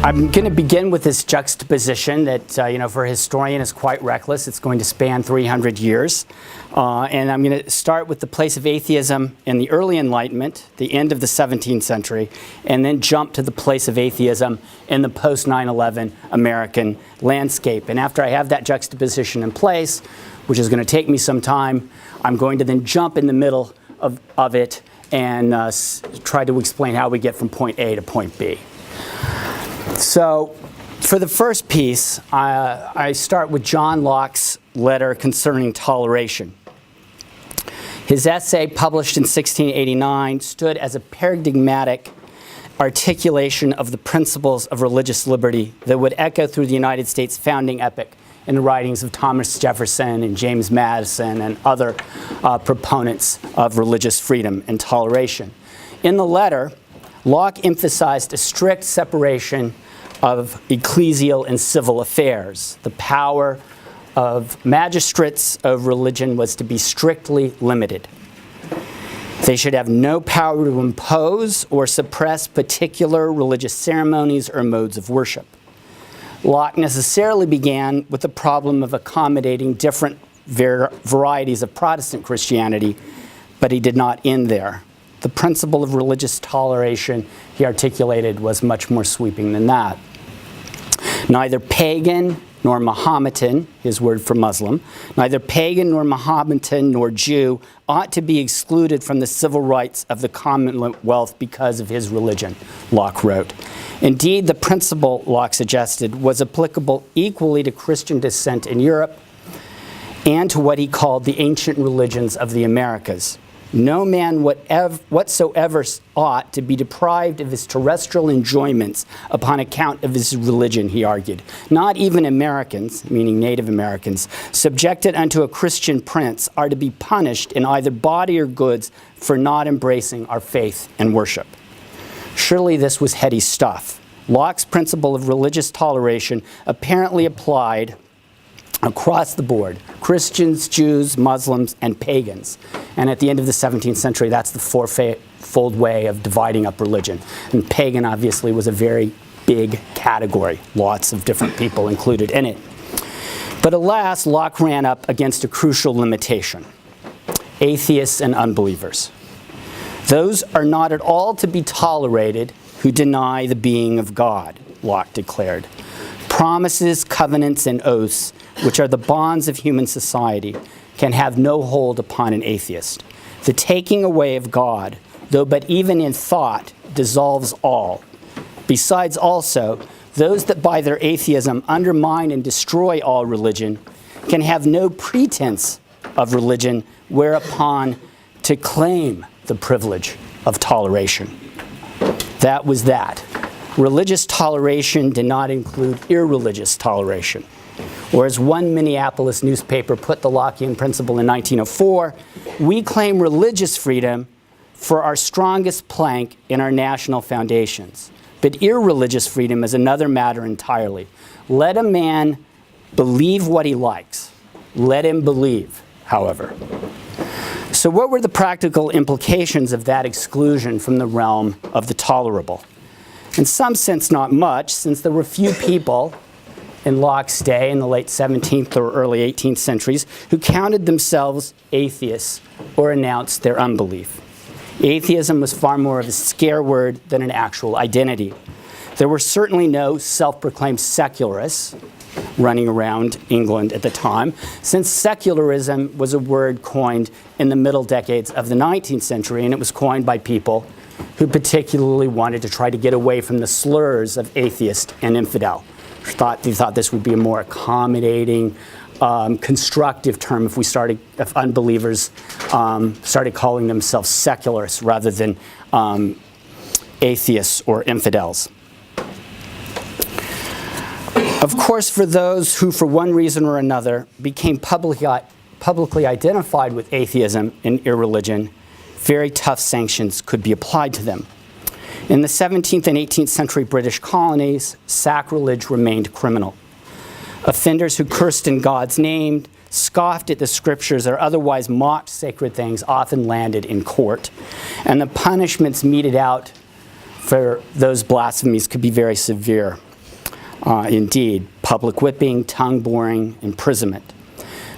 I'm going to begin with this juxtaposition that, for a historian is quite reckless. It's going to span 300 years. And I'm going to start with the place of atheism in the early Enlightenment, the end of the 17th century, and then jump to the place of atheism in the post-9/11 American landscape. And after I have that juxtaposition in place, which is going to take me some time, I'm going to then jump in the middle of it and try to explain how we get from point A to point B. So for the first piece, I start with John Locke's letter concerning toleration. His essay, published in 1689, stood as a paradigmatic articulation of the principles of religious liberty that would echo through the United States founding epoch in the writings of Thomas Jefferson and James Madison and other proponents of religious freedom and toleration. In the letter, Locke emphasized a strict separation of ecclesial and civil affairs. The power of magistrates of religion was to be strictly limited. They should have no power to impose or suppress particular religious ceremonies or modes of worship. Locke necessarily began with the problem of accommodating different varieties of Protestant Christianity, but he did not end there. The principle of religious toleration he articulated was much more sweeping than that. Neither pagan nor Mahometan, his word for Muslim, neither pagan nor Mahometan nor Jew ought to be excluded from the civil rights of the Commonwealth because of his religion, Locke wrote. Indeed, the principle, Locke suggested, was applicable equally to Christian descent in Europe and to what he called the ancient religions of the Americas. No man whatsoever ought to be deprived of his terrestrial enjoyments upon account of his religion, he argued. Not even Americans, meaning Native Americans, subjected unto a Christian prince are to be punished in either body or goods for not embracing our faith and worship. Surely this was heady stuff. Locke's principle of religious toleration apparently applied across the board, Christians, Jews, Muslims, and pagans. And at the end of the 17th century, that's the fourfold way of dividing up religion. And pagan, obviously, was a very big category, lots of different people included in it. But alas, Locke ran up against a crucial limitation: atheists and unbelievers. Those are not at all to be tolerated who deny the being of God, Locke declared. Promises, covenants, and oaths, which are the bonds of human society, can have no hold upon an atheist. The taking away of God, though but even in thought, dissolves all. Besides also, those that by their atheism undermine and destroy all religion can have no pretense of religion whereupon to claim the privilege of toleration. That was that. Religious toleration did not include irreligious toleration. Or as one Minneapolis newspaper put the Lockean principle in 1904, we claim religious freedom for our strongest plank in our national foundations. But irreligious freedom is another matter entirely. Let a man believe what he likes. Let him believe, however. So what were the practical implications of that exclusion from the realm of the tolerable? In some sense, not much, since there were few people in Locke's day, in the late 17th or early 18th centuries, who counted themselves atheists or announced their unbelief. Atheism was far more of a scare word than an actual identity. There were certainly no self-proclaimed secularists running around England at the time, since secularism was a word coined in the middle decades of the 19th century, and it was coined by people who particularly wanted to try to get away from the slurs of atheist and infidel. They thought this would be a more accommodating, constructive term if unbelievers started calling themselves secularists rather than atheists or infidels. Of course, for those who, for one reason or another, became publicly identified with atheism and irreligion, very tough sanctions could be applied to them. In the 17th and 18th century British colonies, sacrilege remained criminal. Offenders who cursed in God's name, scoffed at the scriptures, or otherwise mocked sacred things often landed in court. And the punishments meted out for those blasphemies could be very severe. Indeed, public whipping, tongue boring, imprisonment.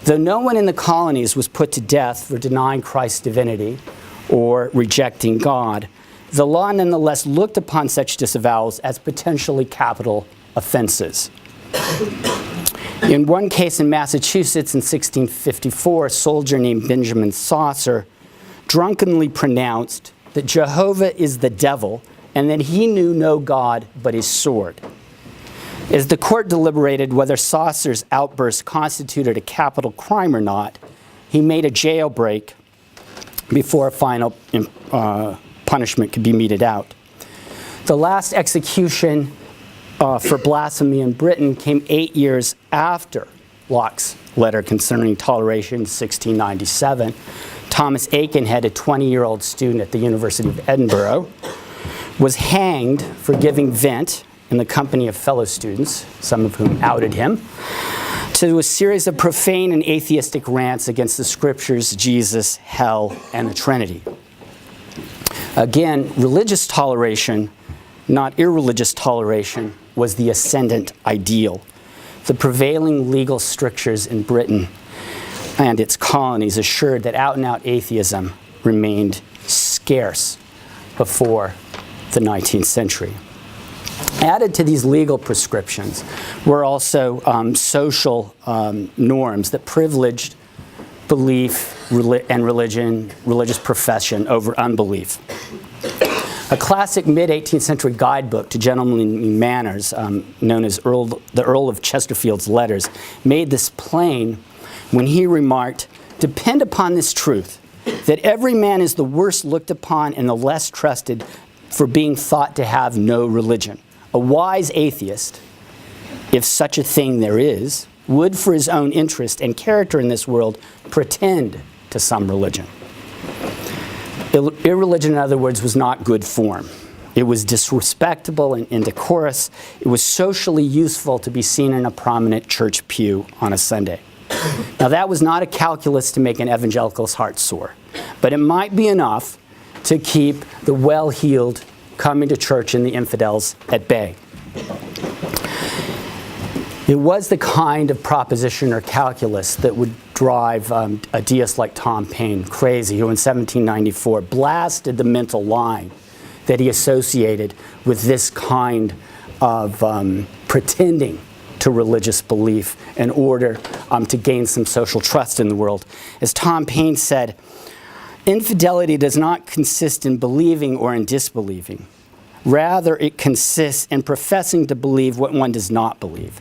Though no one in the colonies was put to death for denying Christ's divinity or rejecting God, the law nonetheless looked upon such disavowals as potentially capital offenses. In one case in Massachusetts in 1654, a soldier named Benjamin Saucer drunkenly pronounced that Jehovah is the devil and that he knew no God but his sword. As the court deliberated whether Saucer's outburst constituted a capital crime or not, he made a jailbreak before a final punishment could be meted out. The last execution for blasphemy in Britain came 8 years after Locke's letter concerning toleration in 1697. Thomas Aikenhead, a 20-year-old student at the University of Edinburgh, was hanged for giving vent in the company of fellow students, some of whom outed him, to a series of profane and atheistic rants against the scriptures, Jesus, hell, and the Trinity. Again, religious toleration, not irreligious toleration, was the ascendant ideal. The prevailing legal strictures in Britain and its colonies assured that out-and-out atheism remained scarce before the 19th century. Added to these legal prescriptions were also social norms that privileged belief and religious profession over unbelief. A classic mid-18th century guidebook to gentlemanly manners, known as the Earl of Chesterfield's Letters, made this plain when he remarked, "Depend upon this truth, that every man is the worse looked upon and the less trusted for being thought to have no religion. A wise atheist, if such a thing there is, would for his own interest and character in this world pretend to some religion." Irreligion, in other words, was not good form. It was disrespectable and indecorous. It was socially useful to be seen in a prominent church pew on a Sunday. Now, that was not a calculus to make an evangelical's heart sore, but it might be enough to keep the well-heeled coming to church and the infidels at bay. It was the kind of proposition or calculus that would drive a deist like Tom Paine crazy, who in 1794 blasted the mental line that he associated with this kind of pretending to religious belief in order to gain some social trust in the world. As Tom Paine said, "Infidelity does not consist in believing or in disbelieving. Rather, it consists in professing to believe what one does not believe."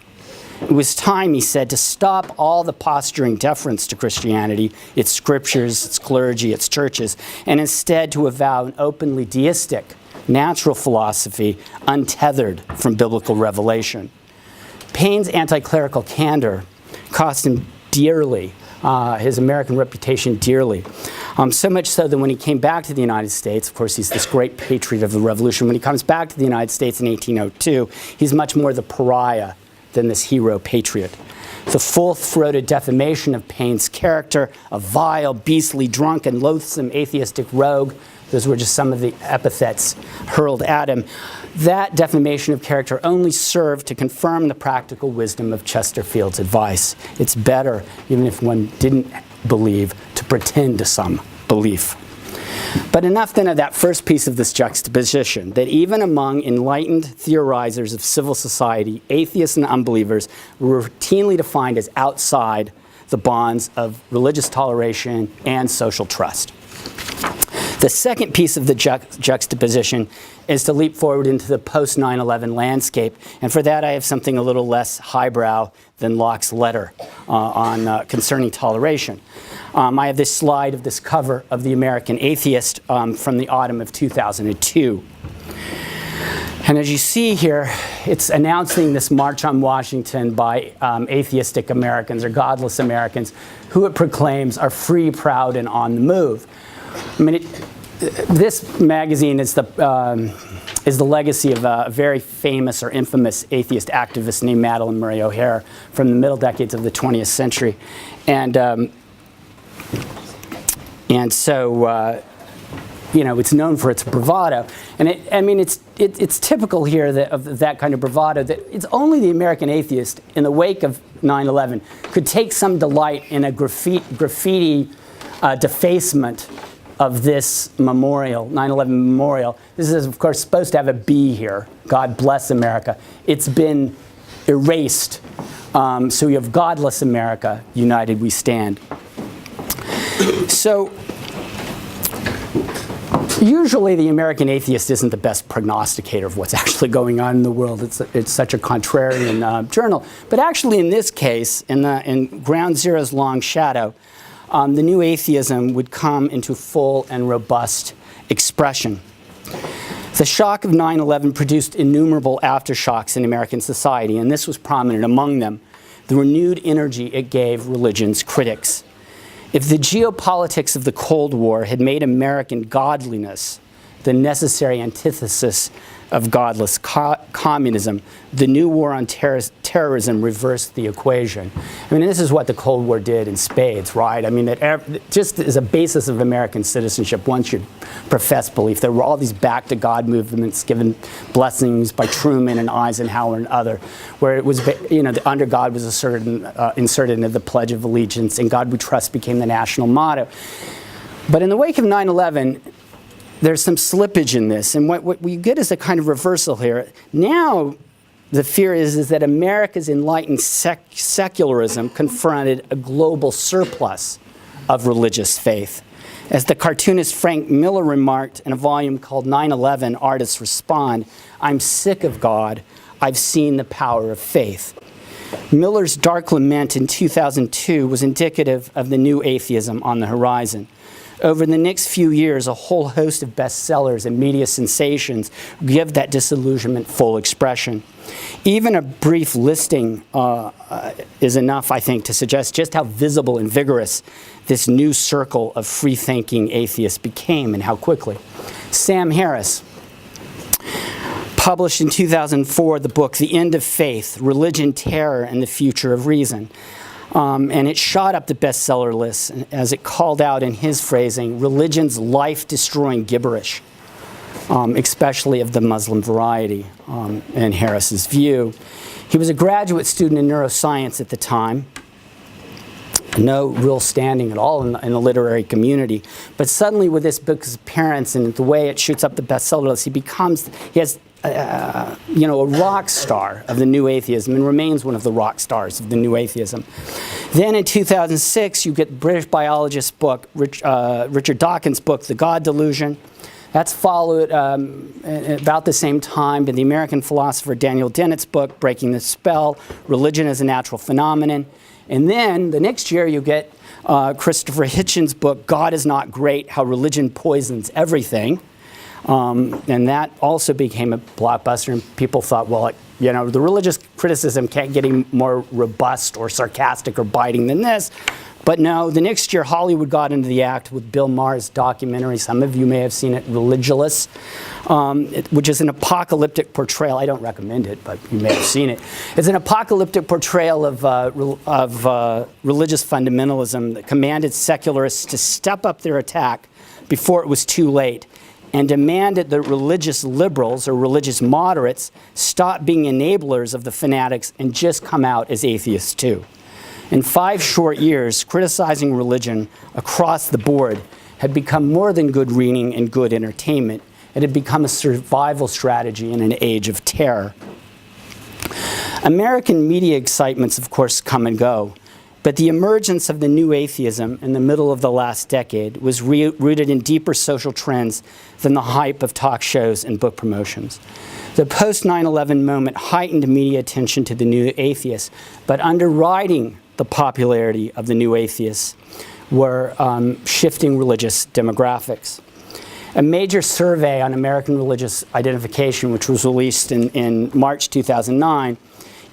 It was time, he said, to stop all the posturing deference to Christianity, its scriptures, its clergy, its churches, and instead to avow an openly deistic, natural philosophy untethered from biblical revelation. Paine's anti-clerical candor cost him dearly, his American reputation dearly. So much so that when he came back to the United States, of course he's this great patriot of the Revolution, when he comes back to the United States in 1802, he's much more the pariah than this hero patriot. The full-throated defamation of Paine's character, a vile, beastly, drunken, loathsome, atheistic rogue, those were just some of the epithets hurled at him. That defamation of character only served to confirm the practical wisdom of Chesterfield's advice. It's better, even if one didn't believe, to pretend to some belief. But enough then of that first piece of this juxtaposition, that even among enlightened theorizers of civil society, atheists and unbelievers were routinely defined as outside the bonds of religious toleration and social trust. The second piece of the juxtaposition is to leap forward into the post-9/11 landscape, and for that I have something a little less highbrow than Locke's letter concerning toleration. I have this slide of this cover of the American Atheist from the autumn of 2002. And as you see here, it's announcing this March on Washington by atheistic Americans or godless Americans who it proclaims are free, proud, and on the move. I mean, this magazine is the legacy of a very famous or infamous atheist activist named Madalyn Murray O'Hair from the middle decades of the 20th century. And so it's known for its bravado. And it's typical here of that kind of bravado, that it's only the American atheist in the wake of 9/11 could take some delight in a graffiti defacement of this memorial, 9/11 memorial. This is, of course, supposed to have a B here, God bless America. It's been erased. So you have Godless America, united we stand. So usually the American Atheist isn't the best prognosticator of what's actually going on in the world. It's such a contrarian journal. But actually in this case, in Ground Zero's long shadow, the new atheism would come into full and robust expression. The shock of 9/11 produced innumerable aftershocks in American society, and this was prominent among them, the renewed energy it gave religion's critics. If the geopolitics of the Cold War had made American godliness the necessary antithesis of godless communism, the new war on terrorism reversed the equation. This is what the Cold War did in spades, right? Just as a basis of American citizenship, one should profess belief. There were all these back to God movements given blessings by Truman and Eisenhower and other, where it was, the under God was inserted into the Pledge of Allegiance, and God we trust became the national motto. But in the wake of 9/11, there's some slippage in this, and what we get is a kind of reversal here. Now, the fear is that America's enlightened secularism confronted a global surplus of religious faith. As the cartoonist Frank Miller remarked in a volume called 9/11, Artists Respond, "I'm sick of God, I've seen the power of faith." Miller's dark lament in 2002 was indicative of the new atheism on the horizon. Over the next few years, a whole host of bestsellers and media sensations give that disillusionment full expression. Even a brief listing is enough, I think, to suggest just how visible and vigorous this new circle of free-thinking atheists became, and how quickly. Sam Harris published in 2004 the book The End of Faith, Religion, Terror, and the Future of Reason. And it shot up the bestseller list as it called out, in his phrasing, religion's life-destroying gibberish, especially of the Muslim variety, in Harris's view. He was a graduate student in neuroscience at the time, no real standing at all in the literary community. But suddenly, with this book's appearance and the way it shoots up the bestseller list, he has a rock star of the new atheism, and remains one of the rock stars of the new atheism. Then in 2006, you get British biologist book, Richard Dawkins' book, The God Delusion. That's followed about the same time by the American philosopher Daniel Dennett's book, Breaking the Spell, Religion as a Natural Phenomenon. And then the next year, you get Christopher Hitchens' book, God is Not Great, How Religion Poisons Everything. And that also became a blockbuster, and people thought, well, the religious criticism can't get any more robust or sarcastic or biting than this. But no, the next year, Hollywood got into the act with Bill Maher's documentary. Some of you may have seen it, Religulous, which is an apocalyptic portrayal. I don't recommend it, but you may have seen it. It's an apocalyptic portrayal of religious fundamentalism that commanded secularists to step up their attack before it was too late, and demanded that religious liberals or religious moderates stop being enablers of the fanatics and just come out as atheists too. In 5 short years, criticizing religion across the board had become more than good reading and good entertainment. It had become a survival strategy in an age of terror. American media excitements, of course, come and go. But the emergence of the new atheism in the middle of the last decade was rooted in deeper social trends than the hype of talk shows and book promotions. The post-9/11 moment heightened media attention to the new atheists, but underwriting the popularity of the new atheists were shifting religious demographics. A major survey on American religious identification, which was released in March 2009,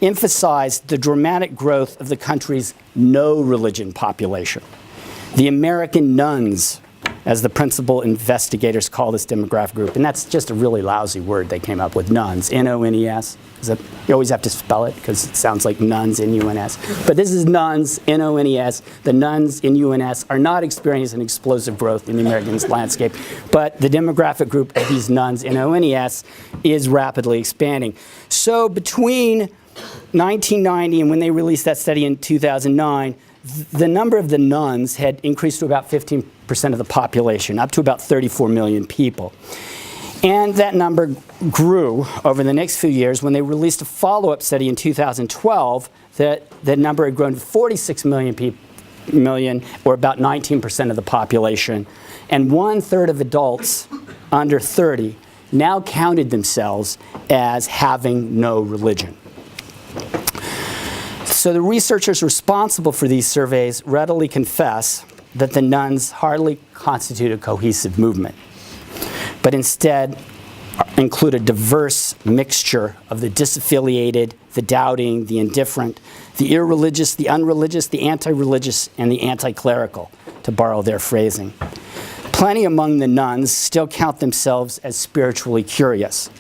emphasized the dramatic growth of the country's no-religion population. The American nones as the principal investigators call this demographic group. And that's just a really lousy word they came up with, nuns, N-O-N-E-S. You always have to spell it because it sounds like nuns, N-U-N-S. But this is nuns, N-O-N-E-S. The nuns, N-U-N-S, are not experiencing explosive growth in the American landscape. But the demographic group of these nuns, N-O-N-E-S, is rapidly expanding. So between 1990 and when they released that study in 2009, the number of the nuns had increased to about 15% of the population, up to about 34 million people. And that number grew over the next few years. When they released a follow-up study in 2012, that number had grown to 46 million, or about 19% of the population. And 1/3 of adults under 30 now counted themselves as having no religion. So the researchers responsible for these surveys readily confess that the nuns hardly constitute a cohesive movement, but instead include a diverse mixture of the disaffiliated, the doubting, the indifferent, the irreligious, the unreligious, the anti-religious, and the anti-clerical, to borrow their phrasing. Plenty among the nuns still count themselves as spiritually curious,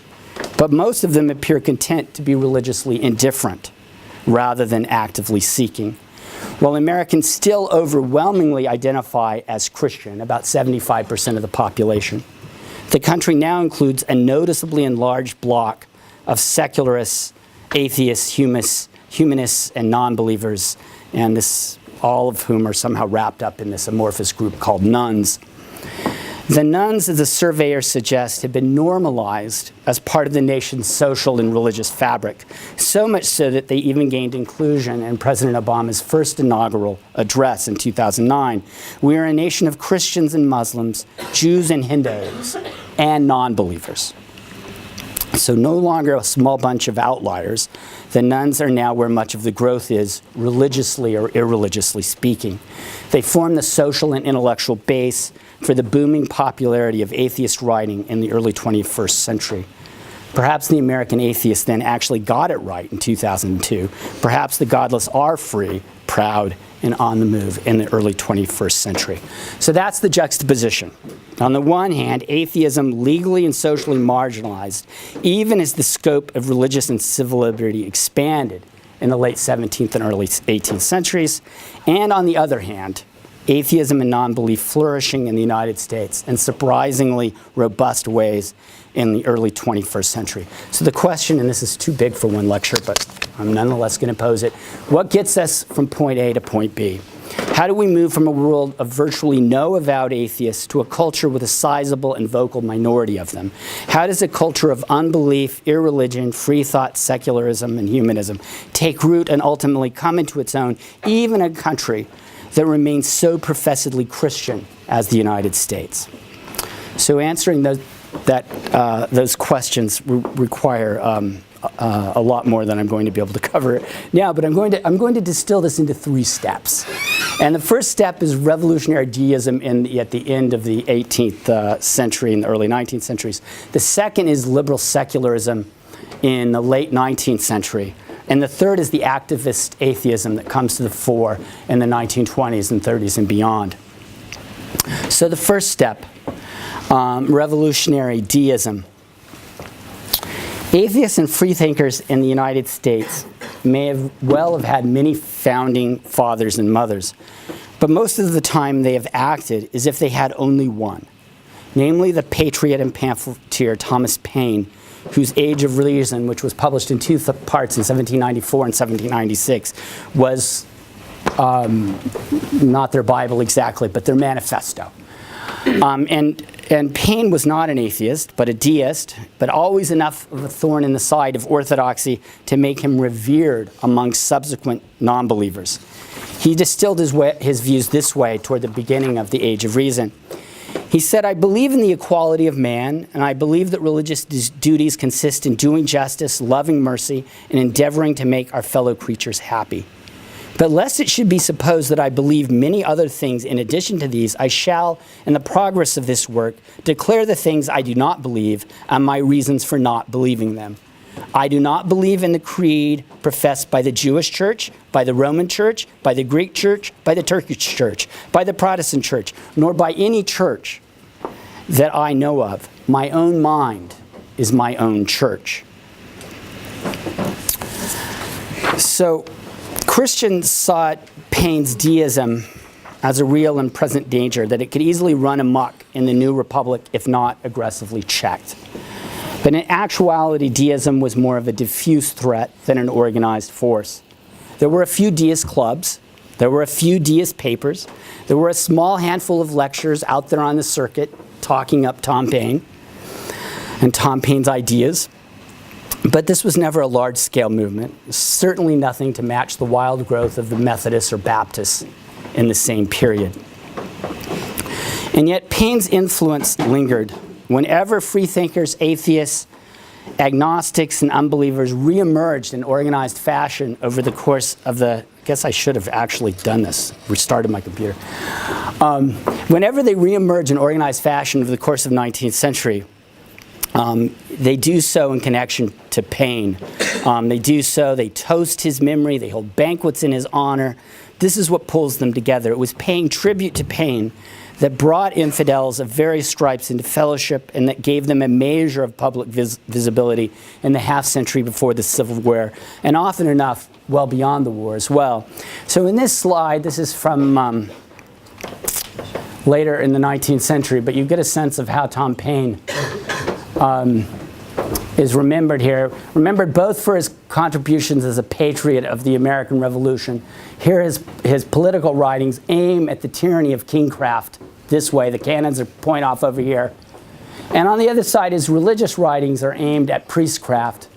but most of them appear content to be religiously indifferent rather than actively seeking. While Americans still overwhelmingly identify as Christian, about 75% of the population, the country now includes a noticeably enlarged block of secularists, atheists, humanists, and nonbelievers, and all of whom are somehow wrapped up in this amorphous group called nuns. The nuns, as the surveyors suggest, have been normalized as part of the nation's social and religious fabric, so much so that they even gained inclusion in President Obama's first inaugural address in 2009. We are a nation of Christians and Muslims, Jews and Hindus, and non-believers. So no longer a small bunch of outliers, the nuns are now where much of the growth is, religiously or irreligiously speaking. They form the social and intellectual base for the booming popularity of atheist writing in the early 21st century. Perhaps the American Atheist then actually got it right in 2002. Perhaps the godless are free, proud, and on the move in the early 21st century. So that's the juxtaposition. On the one hand, atheism legally and socially marginalized, even as the scope of religious and civil liberty expanded in the late 17th and early 18th centuries. And on the other hand, atheism and non-belief flourishing in the United States in surprisingly robust ways in the early 21st century. So the question, and this is too big for one lecture, but I'm nonetheless going to pose it, what gets us from point A to point B? How do we move from a world of virtually no avowed atheists to a culture with a sizable and vocal minority of them? How does a culture of unbelief, irreligion, free thought, secularism, and humanism take root and ultimately come into its own, even in a country that remains so professedly Christian as the United States? So answering those questions require a lot more than I'm going to be able to cover now, but I'm going to distill this into 3 steps. And the first step is revolutionary deism at the end of the 18th century and the early 19th centuries. The second is liberal secularism in the late 19th century. And the third is the activist atheism that comes to the fore in the 1920s and 30s and beyond. So the first step, revolutionary deism. Atheists and freethinkers in the United States may have had many founding fathers and mothers, but most of the time they have acted as if they had only one, namely the patriot and pamphleteer Thomas Paine, whose Age of Reason, which was published in 2 parts in 1794 and 1796, was not their Bible exactly, but their manifesto. And Paine was not an atheist, but a deist, but always enough of a thorn in the side of orthodoxy to make him revered among subsequent non-believers. He distilled his views this way toward the beginning of the Age of Reason. He said, "I believe in the equality of man, and I believe that religious duties consist in doing justice, loving mercy, and endeavoring to make our fellow creatures happy. But lest it should be supposed that I believe many other things in addition to these, I shall, in the progress of this work, declare the things I do not believe and my reasons for not believing them. I do not believe in the creed professed by the Jewish church, by the Roman church, by the Greek church, by the Turkish church, by the Protestant church, nor by any church that I know of. My own mind is my own church. So Christians sought Paine's deism as a real and present danger, that it could easily run amok in the new republic if not aggressively checked. But in actuality, deism was more of a diffuse threat than an organized force. There were a few deist clubs. There were a few deist papers. There were a small handful of lectures out there on the circuit talking up Tom Paine and Tom Paine's ideas. But this was never a large-scale movement, certainly nothing to match the wild growth of the Methodists or Baptists in the same period. And yet Paine's influence lingered. Whenever freethinkers, atheists, agnostics, and unbelievers reemerged in organized fashion over the course of the, I guess I should have actually done this, restarted my computer. Whenever they reemerged in organized fashion over the course of the 19th century, they do so in connection to Paine. They toast his memory, they hold banquets in his honor. This is what pulls them together. It was paying tribute to Paine that brought infidels of various stripes into fellowship and that gave them a measure of public visibility in the half-century before the Civil War, and often enough, well beyond the war as well. So in this slide, this is from later in the 19th century, but you get a sense of how Tom Paine is remembered here, remembered both for his contributions as a patriot of the American Revolution. Here his political writings aim at the tyranny of kingcraft this way. The cannons are point off over here. And on the other side, his religious writings are aimed at priestcraft,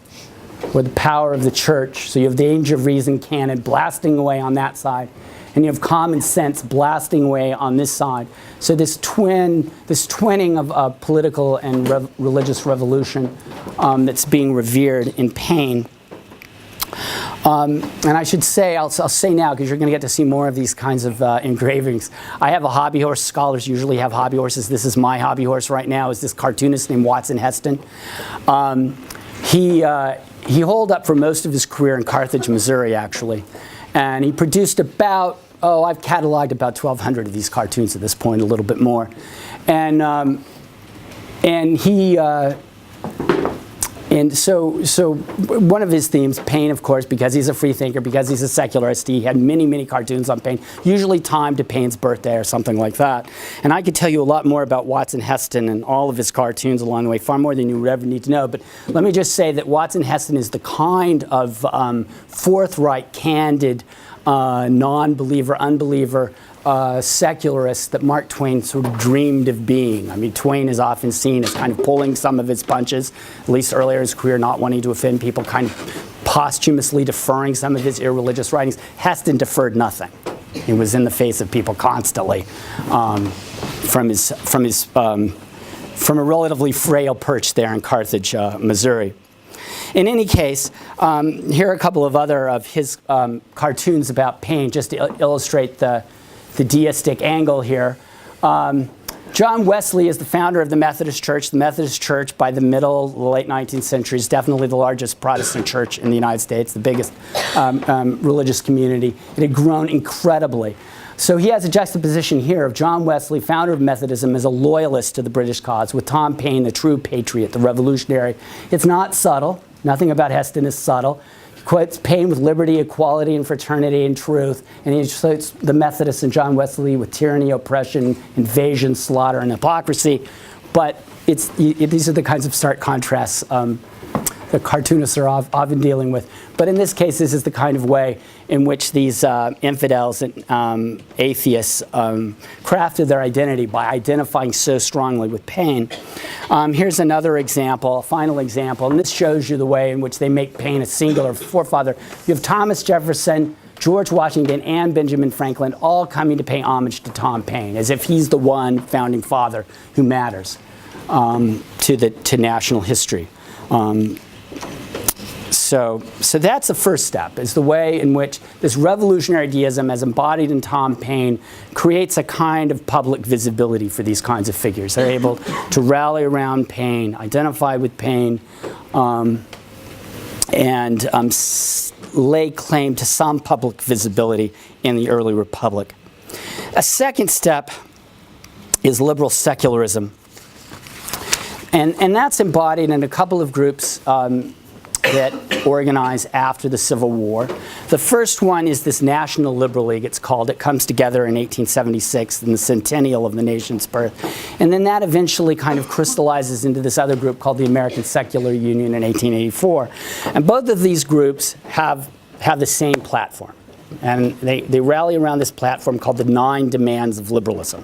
or the power of the church. So you have the Age of Reason canon blasting away on that side, and you have common sense blasting away on this side. So this twinning of political and religious revolution that's being revered in Paine. And I should say, I'll say now, because you're going to get to see more of these kinds of engravings. I have a hobby horse. Scholars usually have hobby horses. This is my hobby horse right now, is this cartoonist named Watson Heston. He holed up for most of his career in Carthage, Missouri, actually. And he produced about, I've cataloged about 1,200 of these cartoons at this point, a little bit more. And so one of his themes, Paine, of course, because he's a freethinker, because he's a secularist, he had many, many cartoons on Paine, usually timed to Paine's birthday or something like that. And I could tell you a lot more about Watson Heston and all of his cartoons along the way, far more than you would ever need to know. But let me just say that Watson Heston is the kind of forthright, candid, non-believer, unbeliever, secularist that Mark Twain sort of dreamed of being. I mean, Twain is often seen as kind of pulling some of his punches, at least earlier in his career, not wanting to offend people, kind of posthumously deferring some of his irreligious writings. Heston deferred nothing. He was in the face of people constantly from a relatively frail perch there in Carthage, Missouri. In any case, here are a couple of other of his cartoons about Paine, just to illustrate the deistic angle here. John Wesley is the founder of the Methodist Church. The Methodist Church, by the late 19th century, is definitely the largest Protestant church in the United States, the biggest religious community. It had grown incredibly. So he has a juxtaposition here of John Wesley, founder of Methodism, as a loyalist to the British cause, with Tom Paine, the true patriot, the revolutionary. It's not subtle. Nothing about Heston is subtle. He quotes Paine with liberty, equality, and fraternity and truth, and he associates the Methodists and John Wesley with tyranny, oppression, invasion, slaughter, and hypocrisy. But these are the kinds of stark contrasts the cartoonists are often dealing with. But in this case, this is the kind of way in which these infidels and atheists crafted their identity by identifying so strongly with Paine. Here's another example, a final example, and this shows you the way in which they make Paine a singular forefather. You have Thomas Jefferson, George Washington, and Benjamin Franklin all coming to pay homage to Tom Paine, as if he's the one founding father who matters to national history. So that's the first step, is the way in which this revolutionary deism, as embodied in Tom Paine, creates a kind of public visibility for these kinds of figures. They're able to rally around Paine, identify with Paine, and lay claim to some public visibility in the early republic. A second step is liberal secularism. And that's embodied in a couple of groups that organize after the Civil War. The first one is this National Liberal League, it's called. It comes together in 1876 in the centennial of the nation's birth. And then that eventually kind of crystallizes into this other group called the American Secular Union in 1884. And both of these groups have the same platform. And they rally around this platform called the 9 Demands of Liberalism.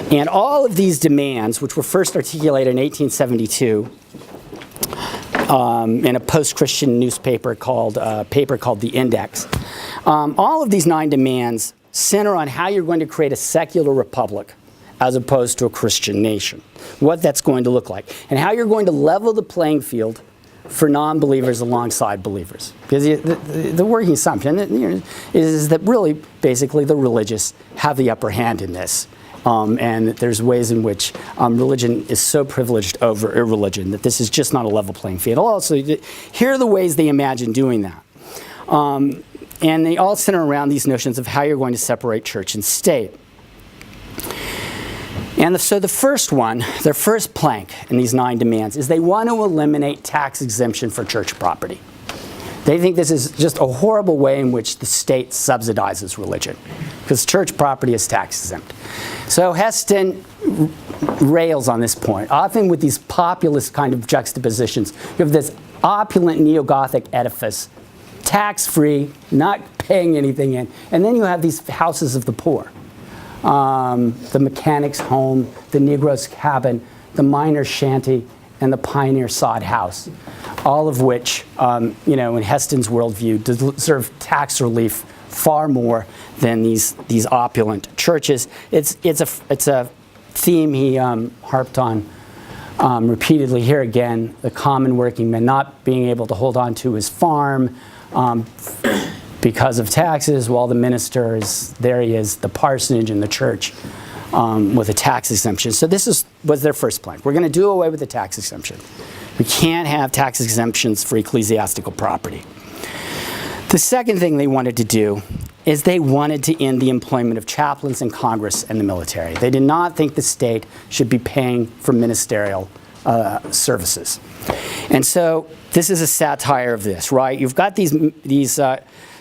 And all of these demands, which were first articulated in 1872, in a post-Christian newspaper called The Index. All of these 9 demands center on how you're going to create a secular republic as opposed to a Christian nation, what that's going to look like, and how you're going to level the playing field for non-believers alongside believers. Because the working assumption is that really, basically, the religious have the upper hand in this. And there's ways in which religion is so privileged over irreligion that this is just not a level playing field. Also, here are the ways they imagine doing that. And they all center around these notions of how you're going to separate church and state. And so the first one, their first plank in these 9 demands, is they want to eliminate tax exemption for church property. They think this is just a horrible way in which the state subsidizes religion, because church property is tax exempt. So Heston rails on this point, often with these populist kind of juxtapositions. You have this opulent neo-Gothic edifice, tax-free, not paying anything in, and then you have these houses of the poor. The mechanic's home, the Negro's cabin, the miner's shanty, and the pioneer sod house, all of which, in Heston's worldview, deserve tax relief far more than these opulent churches. It's a theme he harped on repeatedly. Here again, the common working man not being able to hold on to his farm because of taxes, while the minister is, there he is, the parsonage and the church with a tax exemption. So this was their first plan. We're going to do away with the tax exemption. We can't have tax exemptions for ecclesiastical property. The second thing they wanted to do is they wanted to end the employment of chaplains in Congress and the military. They did not think the state should be paying for ministerial services. And so this is a satire of this, right? You've got these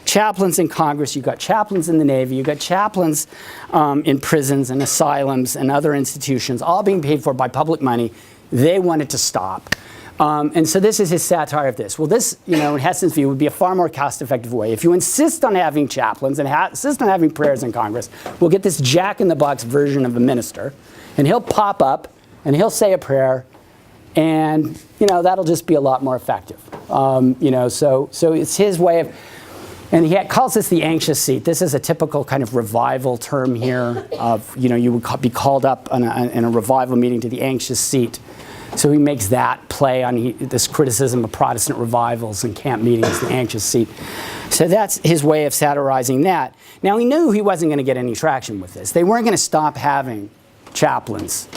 chaplains in Congress, you've got chaplains in the Navy, you've got chaplains in prisons and asylums and other institutions, all being paid for by public money. They wanted to stop. And so this is his satire of this. Well, this, in Heston's view, would be a far more cost-effective way. If you insist on having chaplains and insist on having prayers in Congress, we'll get this jack-in-the-box version of a minister, and he'll pop up, and he'll say a prayer, and, that'll just be a lot more effective. So it's his way of... And he calls this the anxious seat. This is a typical kind of revival term here of, you would be called up in a revival meeting to the anxious seat. So he makes that play on this criticism of Protestant revivals and camp meetings, the anxious seat. So that's his way of satirizing that. Now, he knew he wasn't going to get any traction with this. They weren't going to stop having chaplains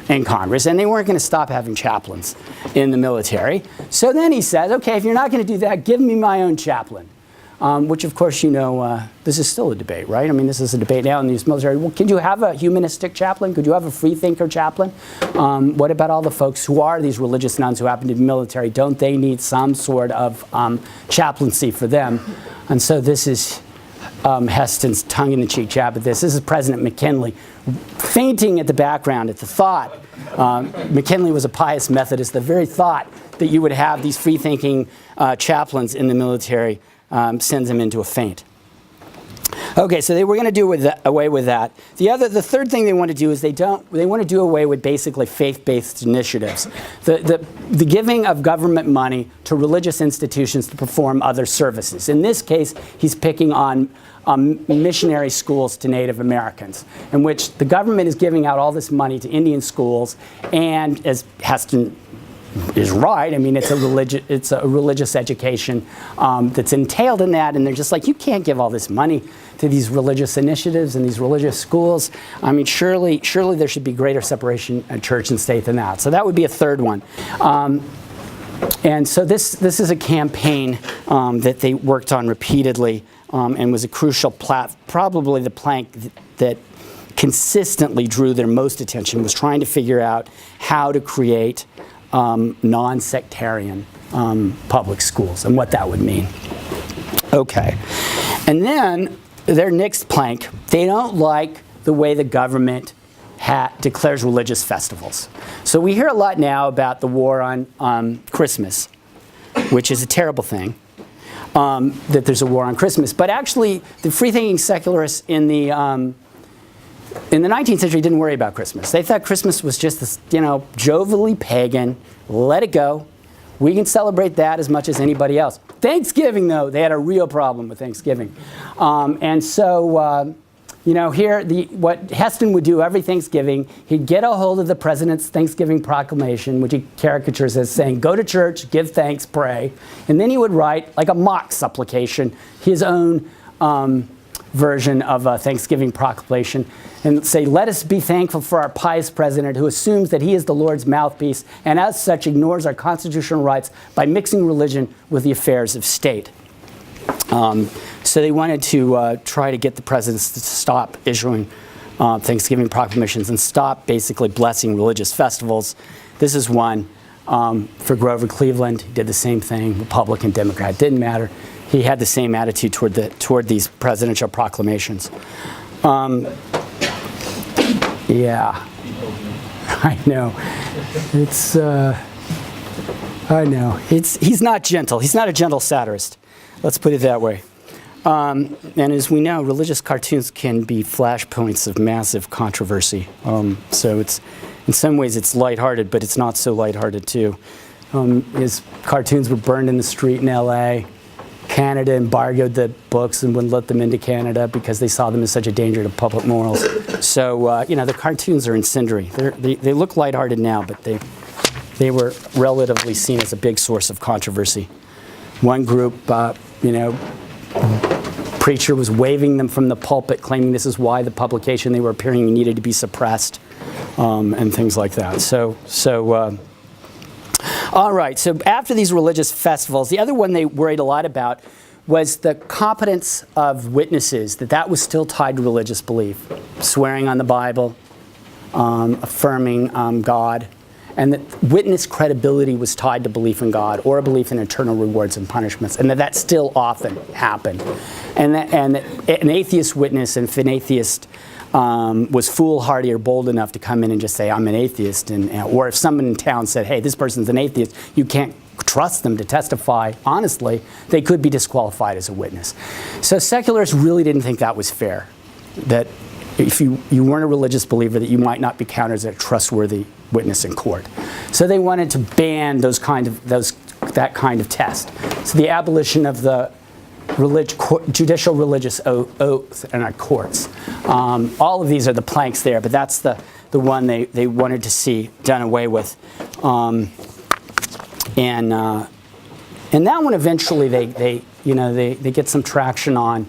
in Congress, and they weren't going to stop having chaplains in the military. So then he says, okay, if you're not going to do that, give me my own chaplain. Which, of course, this is still a debate, right? I mean, this is a debate now in the military. Well, could you have a humanistic chaplain? Could you have a free thinker chaplain? What about all the folks who are these religious nuns who happen to be military? Don't they need some sort of chaplaincy for them? And so this is Heston's tongue-in-the-cheek jab at this. This is President McKinley fainting at the background at the thought. McKinley was a pious Methodist. The very thought that you would have these free-thinking chaplains in the military sends him into a faint. Okay, so they were going to do away with that. The third thing they want to do is they want to do away with basically faith-based initiatives, the giving of government money to religious institutions to perform other services. In this case, he's picking on missionary schools to Native Americans, in which the government is giving out all this money to Indian schools, and as Heston is right. I mean, it's a religious education that's entailed in that, and they're just like, you can't give all this money to these religious initiatives and these religious schools. I mean, surely there should be greater separation of church and state than that. So that would be a third one. And so this is a campaign that they worked on repeatedly and was a crucial probably the plank that consistently drew their most attention, was trying to figure out how to create non-sectarian public schools and what that would mean. Okay. And then their next plank, they don't like the way the government declares religious festivals. So we hear a lot now about the war on Christmas, which is a terrible thing, that there's a war on Christmas. But actually, the free-thinking secularists in the 19th century didn't worry about Christmas. They thought Christmas was just this, jovially pagan. Let it go. We can celebrate that as much as anybody else. Thanksgiving, though, they had a real problem with Thanksgiving. And so, here, what Heston would do every Thanksgiving, he'd get a hold of the president's Thanksgiving proclamation, which he caricatures as saying, go to church, give thanks, pray. And then he would write, like a mock supplication, his own version of a Thanksgiving proclamation, and say, let us be thankful for our pious president who assumes that he is the Lord's mouthpiece and as such ignores our constitutional rights by mixing religion with the affairs of state. So they wanted to try to get the presidents to stop issuing Thanksgiving proclamations and stop basically blessing religious festivals. This is one for Grover Cleveland. He did the same thing, Republican, Democrat, didn't matter. He had the same attitude toward these presidential proclamations. Yeah, I know. I know. He's not gentle. He's not a gentle satirist. Let's put it that way. And as we know, religious cartoons can be flashpoints of massive controversy. So in some ways it's lighthearted, but it's not so lighthearted too. His cartoons were burned in the street in L.A. Canada embargoed the books and wouldn't let them into Canada because they saw them as such a danger to public morals. So, the cartoons are incendiary. They look lighthearted now, but they were relatively seen as a big source of controversy. One group, preacher was waving them from the pulpit, claiming this is why the publication they were appearing in needed to be suppressed, and things like that. All right, so after these religious festivals, the other one they worried a lot about was the competence of witnesses, that was still tied to religious belief. Swearing on the Bible, affirming God, and that witness credibility was tied to belief in God or a belief in eternal rewards and punishments, and that still often happened. And an atheist witness, and if an atheist was foolhardy or bold enough to come in and just say, I'm an atheist, or if someone in town said, hey, this person's an atheist, you can't trust them to testify honestly, they could be disqualified as a witness. So secularists really didn't think that was fair, that if you weren't a religious believer, that you might not be counted as a trustworthy witness in court. So they wanted to ban that kind of test. So the abolition of the judicial religious oath in our courts. All of these are the planks there, but that's the one they wanted to see done away with. And that one eventually they get some traction on.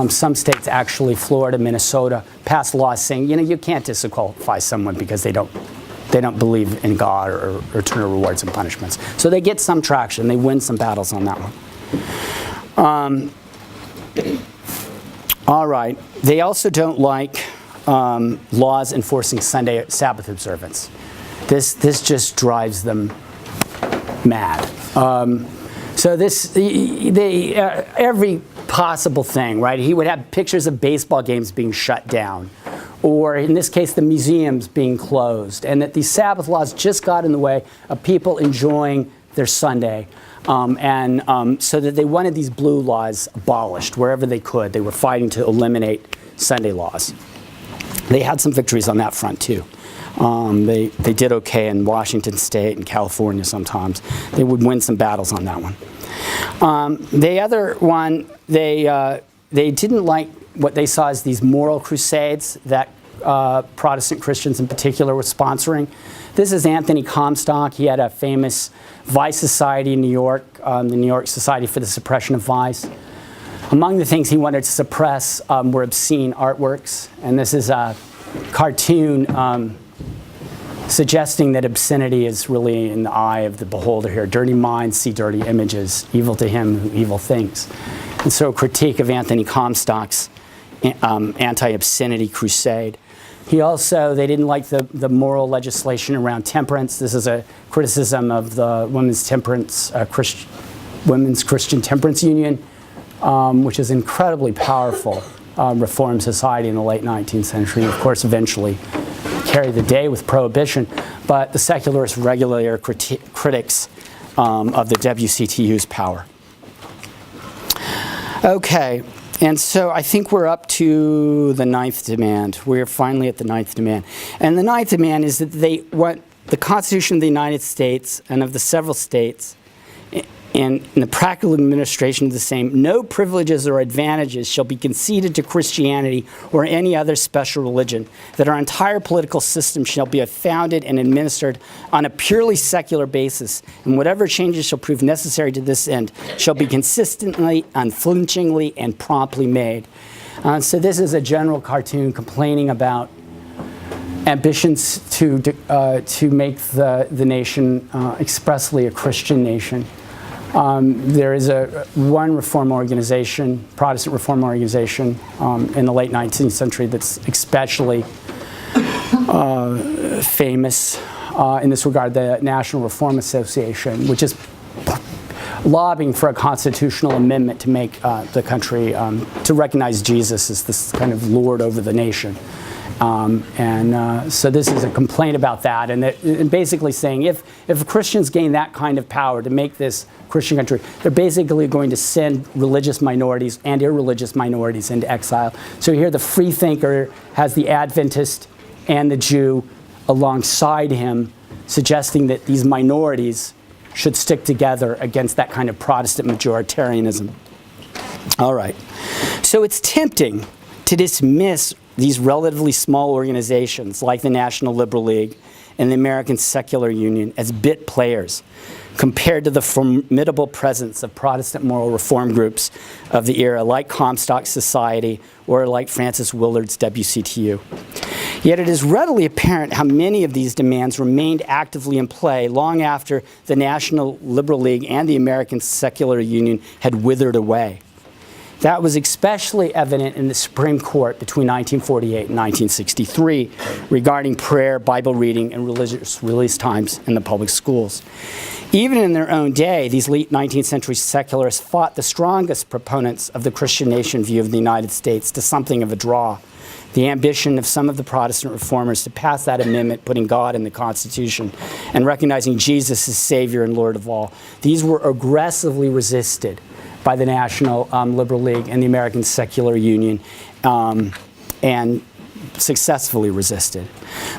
Some states, actually Florida, Minnesota, passed laws saying, you can't disqualify someone because they don't believe in God or eternal rewards and punishments. So they get some traction. They win some battles on that one. All right. They also don't like laws enforcing Sunday Sabbath observance. This just drives them mad. So every possible thing, right? He would have pictures of baseball games being shut down, or in this case, the museums being closed, and that these Sabbath laws just got in the way of people enjoying their Sunday. So that they wanted these blue laws abolished wherever they could. They were fighting to eliminate Sunday laws. They had some victories on that front too. They did okay in Washington State and California sometimes. They would win some battles on that one. The other one, they didn't like what they saw as these moral crusades that Protestant Christians in particular were sponsoring. This is Anthony Comstock. He had a famous Vice Society in New York, the New York Society for the Suppression of Vice. Among the things he wanted to suppress were obscene artworks. And this is a cartoon suggesting that obscenity is really in the eye of the beholder here. Dirty minds see dirty images, evil to him who evil thinks. And so a critique of Anthony Comstock's anti-obscenity crusade. They didn't like the moral legislation around temperance. This is a criticism of the Women's Christian Temperance Union, which is incredibly powerful reform society in the late 19th century. Of course, eventually carried the day with prohibition, but the secularists regularly are critics of the WCTU's power. Okay, and so I think we're up to the ninth demand. We're finally at the ninth demand. And the ninth demand is that they want the Constitution of the United States and of the several states and in the practical administration of the same, no privileges or advantages shall be conceded to Christianity or any other special religion, that our entire political system shall be founded and administered on a purely secular basis, and whatever changes shall prove necessary to this end shall be consistently, unflinchingly, and promptly made. So this is a general cartoon complaining about ambitions to make the nation expressly a Christian nation. There is one reform organization, Protestant reform organization, in the late 19th century that's especially famous in this regard, the National Reform Association, which is lobbying for a constitutional amendment to make the country, to recognize Jesus as this kind of Lord over the nation. So this is a complaint about that, and basically saying if Christians gain that kind of power to make this Christian country, they're basically going to send religious minorities and irreligious minorities into exile. So here the free thinker has the Adventist and the Jew alongside him, suggesting that these minorities should stick together against that kind of Protestant majoritarianism. All right, so it's tempting to dismiss these relatively small organizations like the National Liberal League and the American Secular Union as bit players compared to the formidable presence of Protestant moral reform groups of the era like Comstock Society or like Francis Willard's WCTU. Yet it is readily apparent how many of these demands remained actively in play long after the National Liberal League and the American Secular Union had withered away. That was especially evident in the Supreme Court between 1948 and 1963 regarding prayer, Bible reading, and religious release times in the public schools. Even in their own day, these late 19th century secularists fought the strongest proponents of the Christian nation view of the United States to something of a draw. The ambition of some of the Protestant reformers to pass that amendment, putting God in the Constitution and recognizing Jesus as Savior and Lord of all. These were aggressively resisted by the National Liberal League and the American Secular Union, and successfully resisted.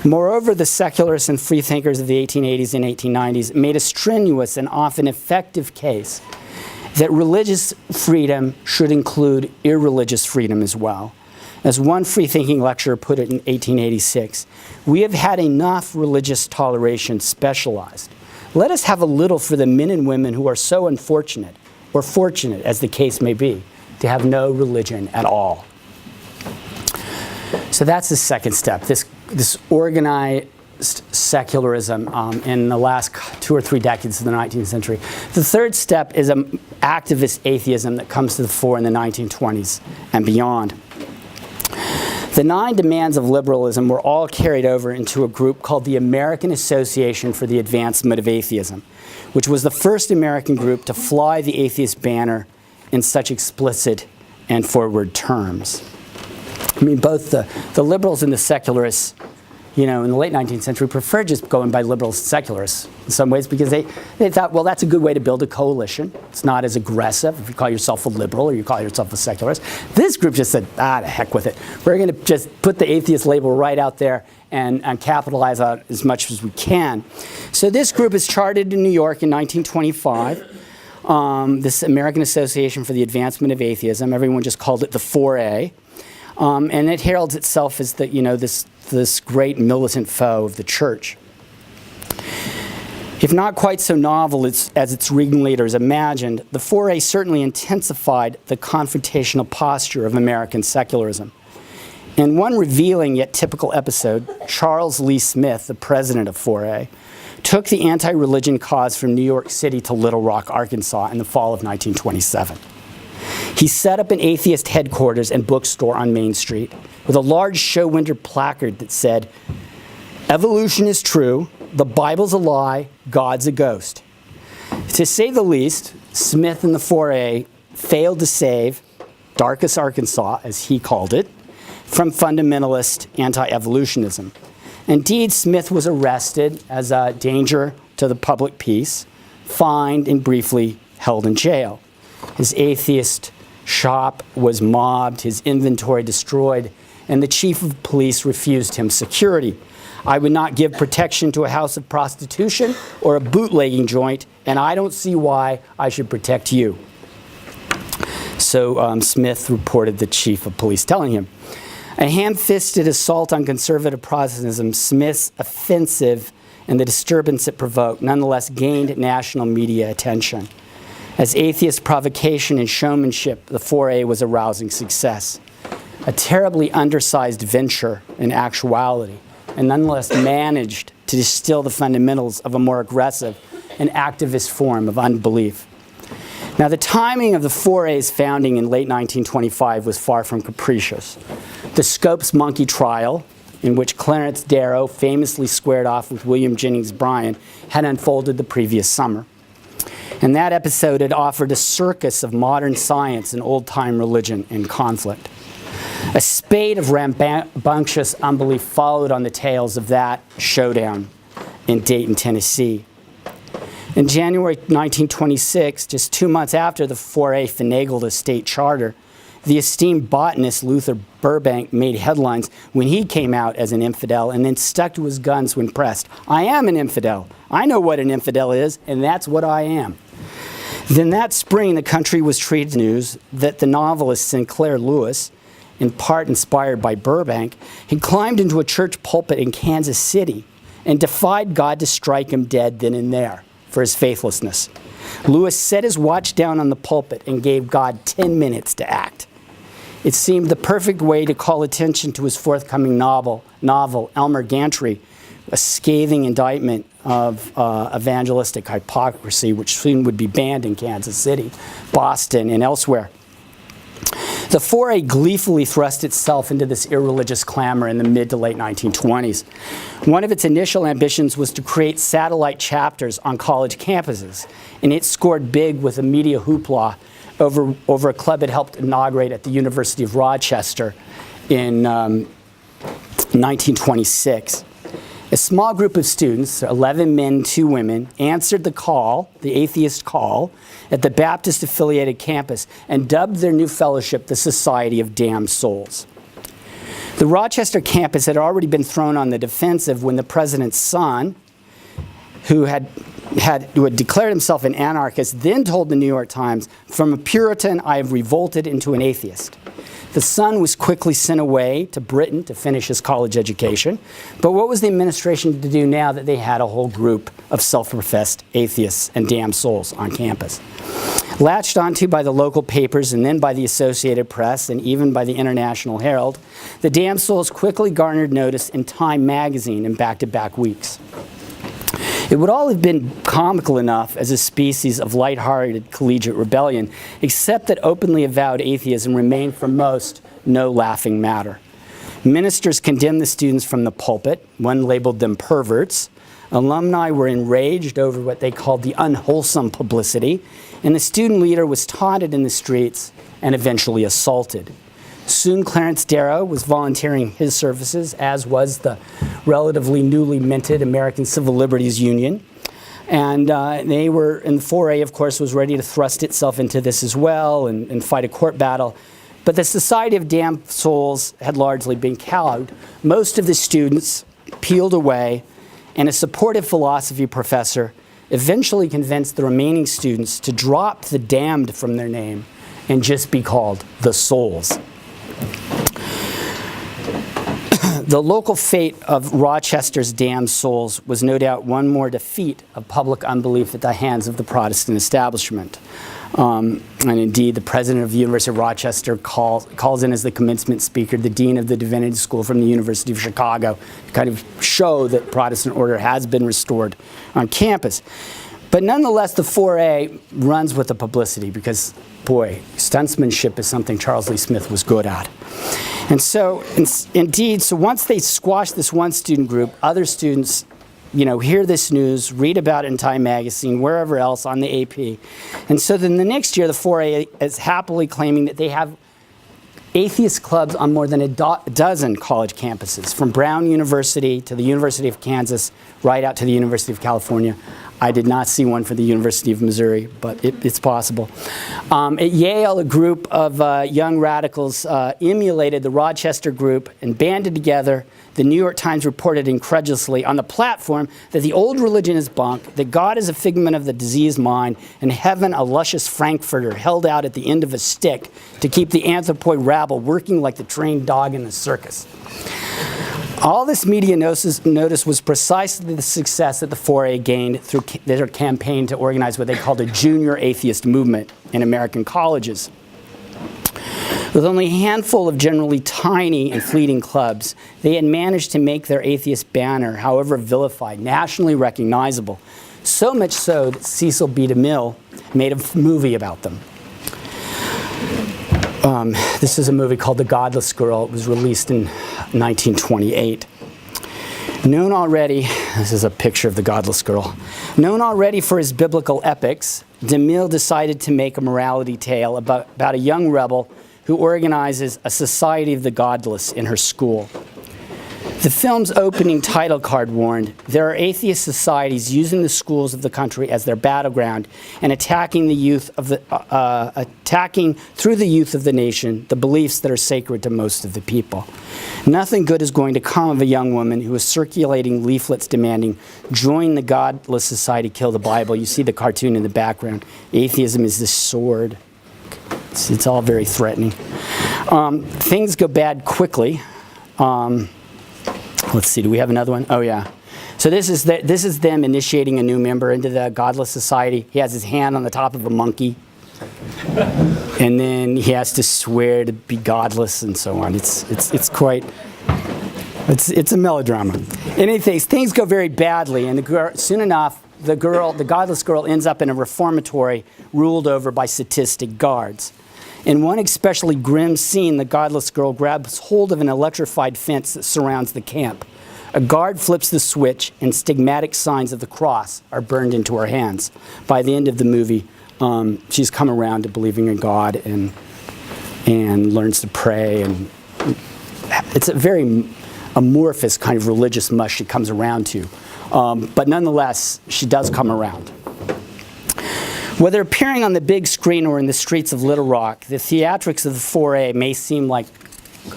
Moreover, the secularists and freethinkers of the 1880s and 1890s made a strenuous and often effective case that religious freedom should include irreligious freedom as well. As one free-thinking lecturer put it in 1886, "We have had enough religious toleration specialized. Let us have a little for the men and women who are so unfortunate, or fortunate, as the case may be, to have no religion at all." So that's the second step, this organized secularism in the last 2 or 3 decades of the 19th century. The third step is an activist atheism that comes to the fore in the 1920s and beyond. The 9 demands of liberalism were all carried over into a group called the American Association for the Advancement of Atheism, which was the first American group to fly the atheist banner in such explicit and forward terms. I mean, both the liberals and the secularists, in the late 19th century preferred just going by liberals and secularists in some ways because they thought, well, that's a good way to build a coalition. It's not as aggressive if you call yourself a liberal or you call yourself a secularist. This group just said, the heck with it. We're going to just put the atheist label right out there and capitalize on it as much as we can. So this group is chartered in New York in 1925. This American Association for the Advancement of Atheism, everyone just called it the 4A. And it heralds itself as this great militant foe of the church. If not quite so novel as its ringleaders imagined, the 4A certainly intensified the confrontational posture of American secularism. In one revealing yet typical episode, Charles Lee Smith, the president of 4A, took the anti-religion cause from New York City to Little Rock, Arkansas in the fall of 1927. He set up an atheist headquarters and bookstore on Main Street with a large show window placard that said, "Evolution is true, the Bible's a lie, God's a ghost." To say the least, Smith and the 4A failed to save Darkest Arkansas, as he called it, from fundamentalist anti-evolutionism. Indeed, Smith was arrested as a danger to the public peace, fined, and briefly held in jail. His atheist shop was mobbed, his inventory destroyed, and the chief of police refused him security. "I would not give protection to a house of prostitution or a bootlegging joint, and I don't see why I should protect you." So Smith reported the chief of police telling him. A ham-fisted assault on conservative Protestantism, Smith's offensive and the disturbance it provoked nonetheless gained national media attention. As atheist provocation and showmanship, the 4A was a rousing success. A terribly undersized venture in actuality, and nonetheless managed to distill the fundamentals of a more aggressive and activist form of unbelief. Now, the timing of the 4A's founding in late 1925 was far from capricious. The Scopes Monkey trial, in which Clarence Darrow famously squared off with William Jennings Bryan, had unfolded the previous summer. And that episode had offered a circus of modern science and old-time religion in conflict. A spate of rambunctious unbelief followed on the tails of that showdown in Dayton, Tennessee. In January 1926, just 2 months after the 4A finagled a state charter, the esteemed botanist Luther Burbank made headlines when he came out as an infidel and then stuck to his guns when pressed. "I am an infidel. I know what an infidel is, and that's what I am." Then that spring, the country was treated to news that the novelist Sinclair Lewis, in part inspired by Burbank, had climbed into a church pulpit in Kansas City and defied God to strike him dead then and there for his faithlessness. Lewis set his watch down on the pulpit and gave God 10 minutes to act. It seemed the perfect way to call attention to his forthcoming novel, Elmer Gantry, a scathing indictment of evangelistic hypocrisy, which soon would be banned in Kansas City, Boston, and elsewhere. The 4A gleefully thrust itself into this irreligious clamor in the mid to late 1920s. One of its initial ambitions was to create satellite chapters on college campuses, and it scored big with a media hoopla over a club it helped inaugurate at the University of Rochester in 1926. A small group of students, 11 men, 2 women, answered the call, the atheist call, at the Baptist-affiliated campus and dubbed their new fellowship the Society of Damned Souls. The Rochester campus had already been thrown on the defensive when the president's son, who had declared himself an anarchist, then told the New York Times, "From a Puritan, I have revolted into an atheist." The son was quickly sent away to Britain to finish his college education. But what was the administration to do now that they had a whole group of self-professed atheists and damned souls on campus? Latched onto by the local papers and then by the Associated Press and even by the International Herald, the damned souls quickly garnered notice in Time magazine in back-to-back weeks. It would all have been comical enough as a species of lighthearted collegiate rebellion, except that openly avowed atheism remained for most no laughing matter. Ministers condemned the students from the pulpit. One labeled them perverts. Alumni were enraged over what they called the unwholesome publicity, and the student leader was taunted in the streets and eventually assaulted. Soon Clarence Darrow was volunteering his services, as was the relatively newly minted American Civil Liberties Union. And the 4A, of course, was ready to thrust itself into this as well and fight a court battle. But the Society of Damned Souls had largely been cowed. Most of the students peeled away, and a supportive philosophy professor eventually convinced the remaining students to drop the damned from their name The local fate of Rochester's damned souls was no doubt one more defeat of public unbelief at the hands of the Protestant establishment. And indeed, the president of the University of Rochester calls in as the commencement speaker the dean of the Divinity School from the University of Chicago to kind of show that Protestant order has been restored on campus. But nonetheless, the 4A runs with the publicity because, boy, stuntsmanship is something Charles Lee Smith was good at. And so, indeed, so once they squash this one student group, other students, hear this news, read about it in Time Magazine, wherever else on the AP. And so then the next year, the 4A is happily claiming that they have atheist clubs on more than a dozen college campuses, from Brown University to the University of Kansas, right out to the University of California. I did not see one for the University of Missouri, but it's possible. At Yale, a group of young radicals emulated the Rochester group and banded together. The New York Times reported incredulously on the platform that the old religion is bunk, that God is a figment of the diseased mind, and heaven a luscious Frankfurter held out at the end of a stick to keep the anthropoid rabble working like the trained dog in the circus. All this media notice was precisely the success that the 4A gained through their campaign to organize what they called a junior atheist movement in American colleges. With only a handful of generally tiny and fleeting clubs, they had managed to make their atheist banner, however vilified, nationally recognizable. So much so that Cecil B. DeMille made a movie about them. This is a movie called The Godless Girl. It was released in 1928. Known already, this is a picture of the Godless Girl. Known already for his biblical epics, DeMille decided to make a morality tale about a young rebel who organizes a society of the godless in her school. The film's opening title card warned, there are atheist societies using the schools of the country as their battleground and attacking through the youth of the nation the beliefs that are sacred to most of the people. Nothing good is going to come of a young woman who is circulating leaflets demanding, join the godless society, kill the Bible. You see the cartoon in the background. Atheism is this sword. It's all very threatening. Things go bad quickly. Let's see, do we have another one? Oh, yeah. So this is them initiating a new member into the Godless Society. He has his hand on the top of a monkey. And then he has to swear to be godless and so on. It's a melodrama. In any case, things go very badly, and soon enough, the Godless Girl ends up in a reformatory ruled over by sadistic guards. In one especially grim scene, the Godless Girl grabs hold of an electrified fence that surrounds the camp. A guard flips the switch, and stigmatic signs of the cross are burned into her hands. By the end of the movie, she's come around to believing in God and learns to pray. And it's a very amorphous kind of religious mush she comes around to. But nonetheless, she does come around. Whether appearing on the big screen or in the streets of Little Rock, the theatrics of the 4A may seem like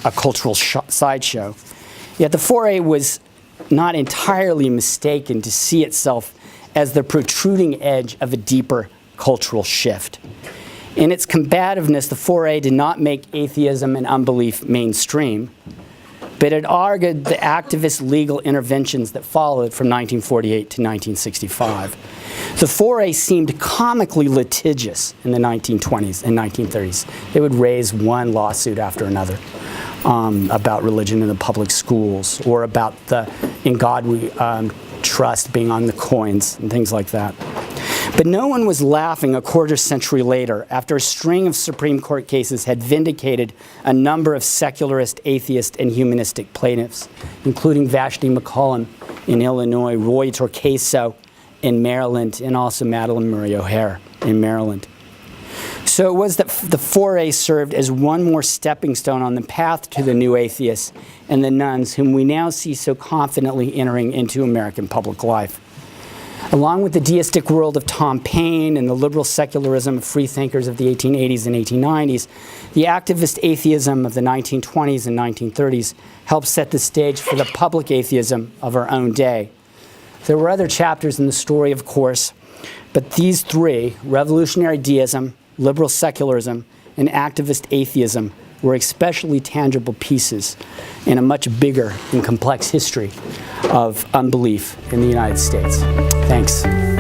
a cultural sideshow. Yet the 4A was not entirely mistaken to see itself as the protruding edge of a deeper cultural shift. In its combativeness, the 4A did not make atheism and unbelief mainstream, but it argued the activist legal interventions that followed from 1948 to 1965. The 4A seemed comically litigious in the 1920s and 1930s. They would raise one lawsuit after another about religion in the public schools, or about the "In God We Trust" being on the coins and things like that. But no one was laughing a quarter century later, after a string of Supreme Court cases had vindicated a number of secularist, atheist, and humanistic plaintiffs, including Vashti McCollum in Illinois, Roy Torqueso in Maryland, and also Madalyn Murray O'Hair in Maryland. So it was that the 4A served as one more stepping stone on the path to the new atheists and the nuns whom we now see so confidently entering into American public life. Along with the deistic world of Tom Paine and the liberal secularism of freethinkers of the 1880s and 1890s, the activist atheism of the 1920s and 1930s helped set the stage for the public atheism of our own day. There were other chapters in the story, of course, but these three, revolutionary deism, liberal secularism, and activist atheism, were especially tangible pieces in a much bigger and complex history of unbelief in the United States. Thanks.